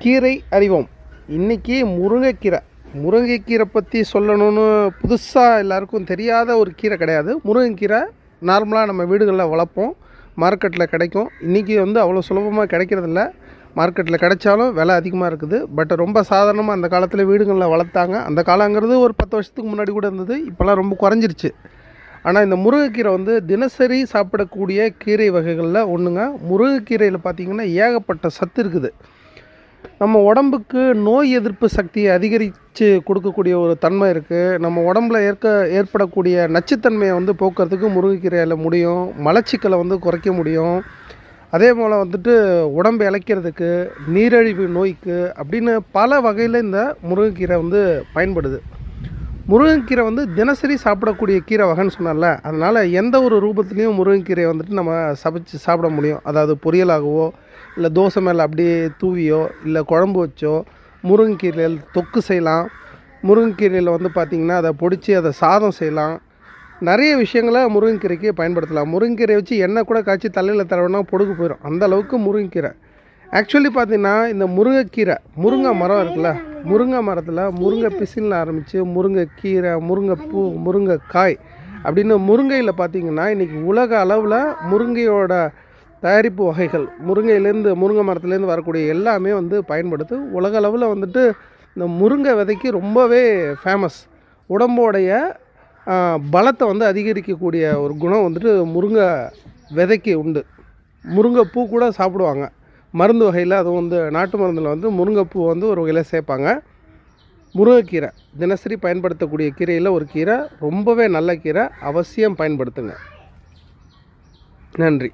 கீரை அறிவோம். இன்றைக்கி முருங்கைக்கீரை பற்றி சொல்லணும்னு புதுசாக எல்லாருக்கும் தெரியாத ஒரு கீரை கிடையாது. முருங்கைக்கீரை நார்மலாக நம்ம வீடுகளில் வளர்ப்போம், மார்க்கெட்டில் கிடைக்கும். இன்றைக்கி அவ்வளோ சுலபமாக கிடைக்கிறதில்ல. மார்க்கெட்டில் கிடைச்சாலும் விலை அதிகமாக இருக்குது. பட் ரொம்ப சாதாரணமாக அந்த காலத்தில் வீடுகளில் வளர்த்தாங்க. அந்த காலங்கிறது ஒரு 10 வருஷத்துக்கு முன்னாடி கூட இருந்தது. இப்போல்லாம் ரொம்ப குறைஞ்சிருச்சு. ஆனால் இந்த முருங்கைக்கீரை தினசரி சாப்பிடக்கூடிய கீரை வகைகளில் ஒன்றுங்க. முருங்கைக்கீரையில் பார்த்திங்கன்னா ஏகப்பட்ட சத்து இருக்குது. நம்ம உடம்புக்கு நோய் எதிர்ப்பு சக்தியை அதிகரித்து கொடுக்கக்கூடிய ஒரு தன்மை இருக்குது. நம்ம உடம்புல ஏற்படக்கூடிய நச்சுத்தன்மையை போக்குறதுக்கு முருங்கைக்கீரையில் முடியும். மலச்சிக்கலை குறைக்க முடியும். அதே போல் உடம்பு இளைக்கிறதுக்கு, நீரிழிவு நோய்க்கு அப்படின்னு பல வகையில் இந்த முருங்கைக்கீரை பயன்படுது. முருங்கைக்கீரை தினசரி சாப்பிடக்கூடிய கீரை வகைன்னு சொன்னால, அதனால் எந்த ஒரு ரூபத்துலேயும் முருங்கைக்கீரையை நம்ம சமைச்சு சாப்பிட முடியும். அதாவது பொரியலாகவோ, இல்லை தோசை மேலே அப்படியே தூவியோ, இல்லை குழம்பு வச்சோ, முருங்கைக்கீரையில் தொக்கு செய்யலாம். முருங்கைக்கீரையில் பார்த்திங்கன்னா அதை பொடித்து அதை சாதம் செய்யலாம். நிறைய விஷயங்களை முருங்கைக்கீரைக்கு பயன்படுத்தலாம். முருங்கைக்கீரை வச்சு எண்ணெய் கூட காய்ச்சி தலையில் தடவினா பொடுகு போயிடும். அந்த அளவுக்கு முருங்கைக்கீரை. ஆக்சுவலி பார்த்திங்கன்னா இந்த முருங்கை மரம் இருக்குல்ல, முருங்கை மரத்தில் முருங்கை பிசினில் ஆரம்பித்து முருங்கைக்கீரை, முருங்கைப்பூ, முருங்கைக்காய் அப்படின்னு முருங்கையில் பார்த்திங்கன்னா இன்றைக்கி உலக அளவில் முருங்கையோட தயாரிப்பு வகைகள், முருங்கை மரத்துலேருந்து வரக்கூடிய எல்லாமே பயன்படுத்து. உலக அளவில் இந்த முருங்கை விதைக்கு ரொம்பவே ஃபேமஸ். உடம்போடைய பலத்தை அதிகரிக்கக்கூடிய ஒரு குணம் முருங்கை விதைக்கு உண்டு. முருங்கைப்பூ கூட சாப்பிடுவாங்க மருந்து வகையில். அதுவும் நாட்டு மருந்தில் முருங்கைப்பூ ஒரு வகையில் சேர்ப்பாங்க. முருங்கைக்கீரை தினசரி பயன்படுத்தக்கூடிய கீரையில் ஒரு கீரை, ரொம்பவே நல்ல கீரை. அவசியம் பயன்படுத்துங்க. நன்றி.